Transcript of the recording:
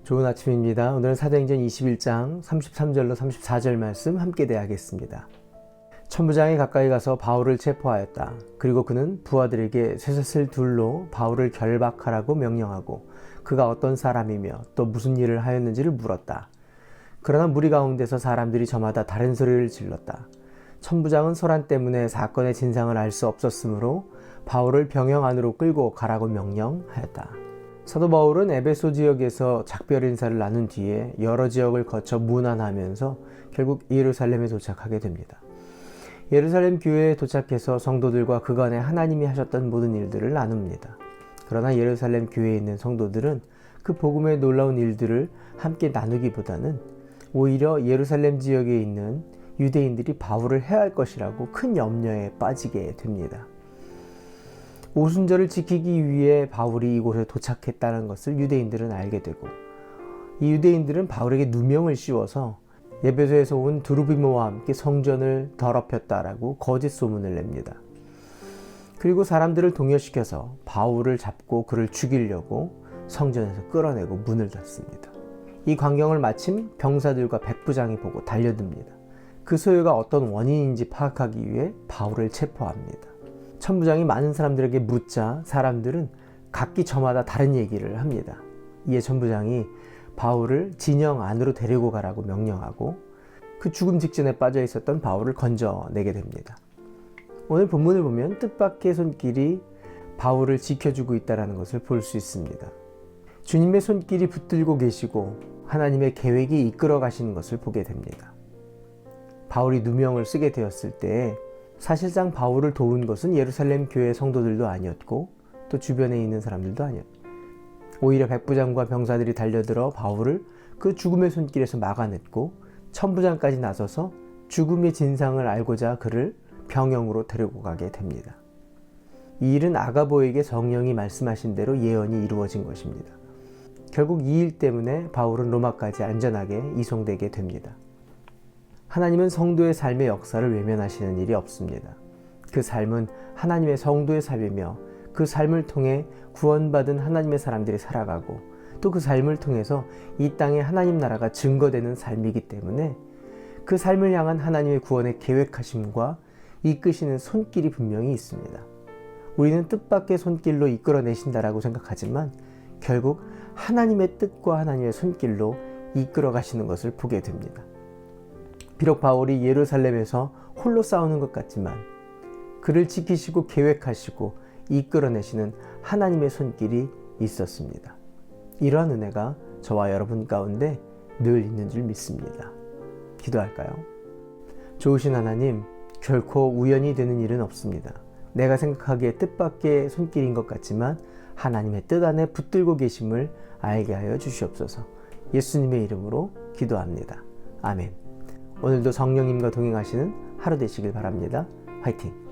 좋은 아침입니다. 오늘은 사도행전 21장 33절로 34절 말씀 함께 대하겠습니다. 천부장이 가까이 가서 바울을 체포하였다. 그리고 그는 부하들에게 쇠사슬 둘로 바울을 결박하라고 명령하고 그가 어떤 사람이며 또 무슨 일을 하였는지를 물었다. 그러나 무리 가운데서 사람들이 저마다 다른 소리를 질렀다. 천부장은 소란 때문에 사건의 진상을 알 수 없었으므로 바울을 병영 안으로 끌고 가라고 명령하였다. 사도 바울은 에베소 지역에서 작별 인사를 나눈 뒤에 여러 지역을 거쳐 문안하면서 결국 예루살렘에 도착하게 됩니다. 예루살렘 교회에 도착해서 성도들과 그간에 하나님이 하셨던 모든 일들을 나눕니다. 그러나 예루살렘 교회에 있는 성도들은 그 복음의 놀라운 일들을 함께 나누기보다는 오히려 예루살렘 지역에 있는 유대인들이 바울을 해할 것이라고 큰 염려에 빠지게 됩니다. 오순절을 지키기 위해 바울이 이곳에 도착했다는 것을 유대인들은 알게 되고, 이 유대인들은 바울에게 누명을 씌워서 에베소에서 온 두루비모와 함께 성전을 더럽혔다라고 거짓 소문을 냅니다. 그리고 사람들을 동요시켜서 바울을 잡고 그를 죽이려고 성전에서 끌어내고 문을 닫습니다. 이 광경을 마침 병사들과 백부장이 보고 달려듭니다. 그 소요가 어떤 원인인지 파악하기 위해 바울을 체포합니다. 천부장이 많은 사람들에게 묻자 사람들은 각기 저마다 다른 얘기를 합니다. 이에 천부장이 바울을 진영 안으로 데리고 가라고 명령하고 그 죽음 직전에 빠져 있었던 바울을 건져내게 됩니다. 오늘 본문을 보면 뜻밖의 손길이 바울을 지켜주고 있다는 것을 볼 수 있습니다. 주님의 손길이 붙들고 계시고 하나님의 계획이 이끌어 가시는 것을 보게 됩니다. 바울이 누명을 쓰게 되었을 때 사실상 바울을 도운 것은 예루살렘 교회 성도들도 아니었고 또 주변에 있는 사람들도 아니었고, 오히려 백부장과 병사들이 달려들어 바울을 그 죽음의 손길에서 막아냈고 천부장까지 나서서 죽음의 진상을 알고자 그를 병영으로 데리고 가게 됩니다. 이 일은 아가보에게 성령이 말씀하신 대로 예언이 이루어진 것입니다. 결국 이 일 때문에 바울은 로마까지 안전하게 이송되게 됩니다. 하나님은 성도의 삶의 역사를 외면하시는 일이 없습니다. 그 삶은 하나님의 성도의 삶이며 그 삶을 통해 구원받은 하나님의 사람들이 살아가고 또 그 삶을 통해서 이 땅에 하나님 나라가 증거되는 삶이기 때문에 그 삶을 향한 하나님의 구원의 계획하심과 이끄시는 손길이 분명히 있습니다. 우리는 뜻밖의 손길로 이끌어내신다라고 생각하지만 결국 하나님의 뜻과 하나님의 손길로 이끌어 가시는 것을 보게 됩니다. 비록 바울이 예루살렘에서 홀로 싸우는 것 같지만 그를 지키시고 계획하시고 이끌어내시는 하나님의 손길이 있었습니다. 이러한 은혜가 저와 여러분 가운데 늘 있는 줄 믿습니다. 기도할까요? 좋으신 하나님, 결코 우연히 되는 일은 없습니다. 내가 생각하기에 뜻밖의 손길인 것 같지만 하나님의 뜻 안에 붙들고 계심을 알게 하여 주시옵소서. 예수님의 이름으로 기도합니다. 아멘. 오늘도 성령님과 동행하시는 하루 되시길 바랍니다. 화이팅!